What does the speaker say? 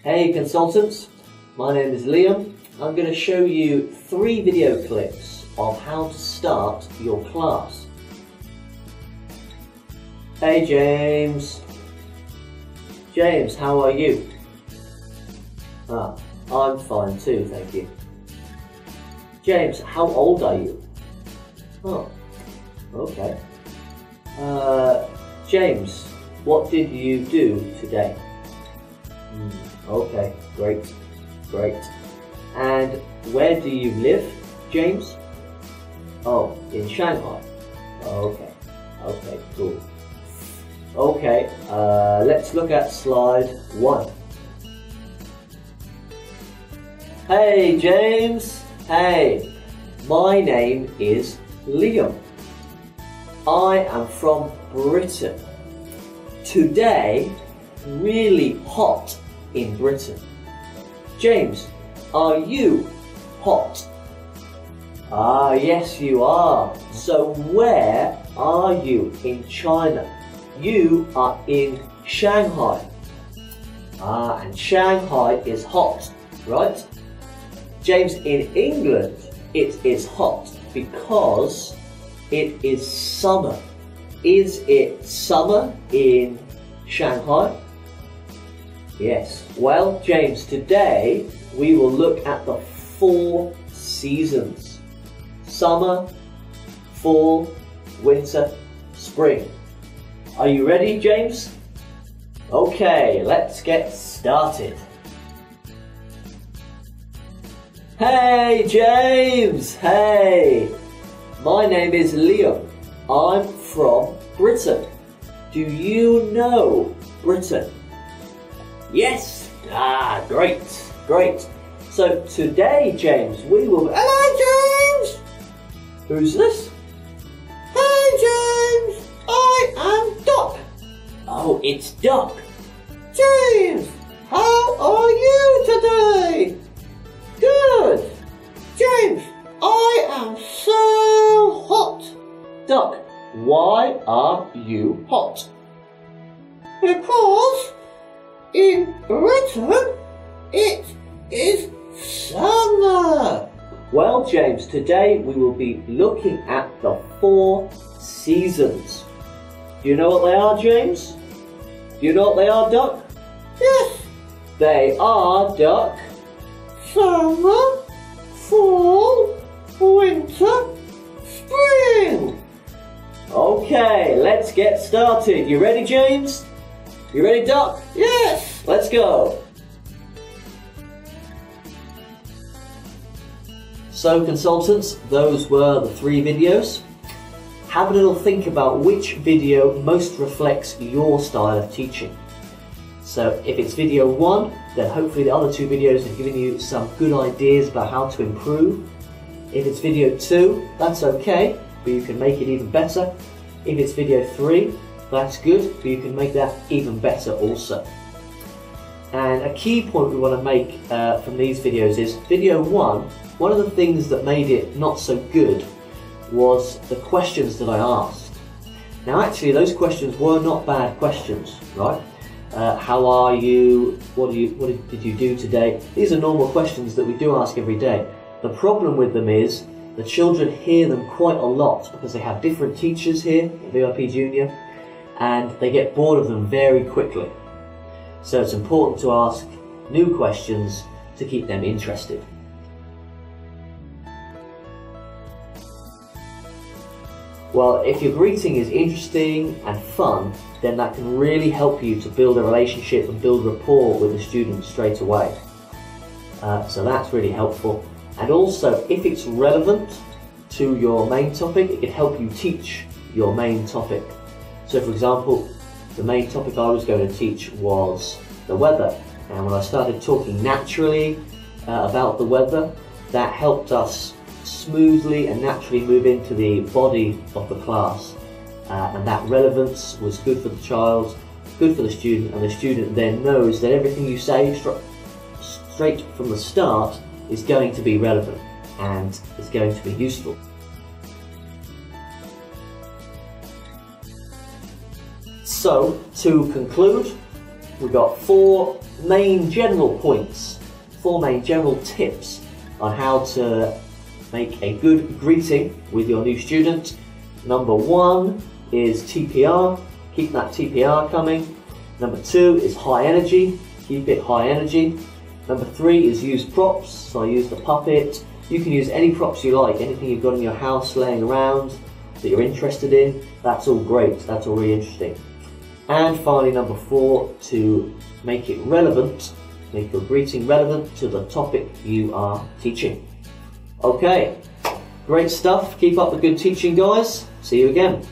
Hey consultants, my name is Liam. I'm going to show you 3 video clips of how to start your class. Hey James. James, how are you? I'm fine too, thank you. James, how old are you? Oh, okay. James, what did you do today? Okay, great. And where do you live, James? Oh, in Shanghai. Okay, cool. Okay, let's look at slide 1. Hey James, hey, my name is Liam. I am from Britain. Today, really hot in Britain. James, are you hot? Yes you are. So where are you in China? You are in Shanghai. And Shanghai is hot, right? James, in England it is hot because it is summer. Is it summer in Shanghai? Yes. Well, James, today we will look at the 4 seasons. Summer, fall, winter, spring. Are you ready, James? Okay, let's get started. Hey, James! Hey! My name is Liam. I'm from Britain. Do you know Britain? Yes! Great. So today, James, we will... Hello, James! Who's this? Hey, James! I am Doc. Oh, it's Doc. James, how are you today? Good. James, I am so hot. Doc, why are you hot? Because in Britain, it is summer. Well, James, today we will be looking at the 4 seasons. Do you know what they are, James? Do you know what they are, Doc? Yes. They are, Doc, summer, fall, winter, spring. Okay, let's get started. You ready, James? You ready, Doc? Yes! Let's go! So, consultants, those were the 3 videos. Have a little think about which video most reflects your style of teaching. So, if it's video 1, then hopefully the other 2 videos have given you some good ideas about how to improve. If it's video 2, that's okay, but you can make it even better. If it's video 3, that's good, but you can make that even better also. And a key point we want to make from these videos is video 1, one of the things that made it not so good was the questions that I asked. Now actually those questions were not bad questions, right? How are you? What did you do today? These are normal questions that we do ask every day. The problem with them is the children hear them quite a lot because they have different teachers here at VIP Junior, and they get bored of them very quickly. So it's important to ask new questions to keep them interested. Well, if your greeting is interesting and fun, then that can really help you to build a relationship and build rapport with the student straight away. So that's really helpful. And also, if it's relevant to your main topic, it can help you teach your main topic. So for example, the main topic I was going to teach was the weather. And when I started talking naturally about the weather, that helped us smoothly and naturally move into the body of the class. And that relevance was good for the child, good for the student, and the student then knows that everything you say straight from the start is going to be relevant and is going to be useful. So, to conclude, we've got 4 main general points, 4 main general tips on how to make a good greeting with your new student. Number 1 is TPR, keep that TPR coming. Number 2 is high energy, keep it high energy. Number 3 is use props, so I use the puppet. You can use any props you like, anything you've got in your house laying around that you're interested in, that's all great, that's all really interesting. And finally, number 4, to make it relevant, make your greeting relevant to the topic you are teaching. Okay, great stuff. Keep up the good teaching, guys. See you again.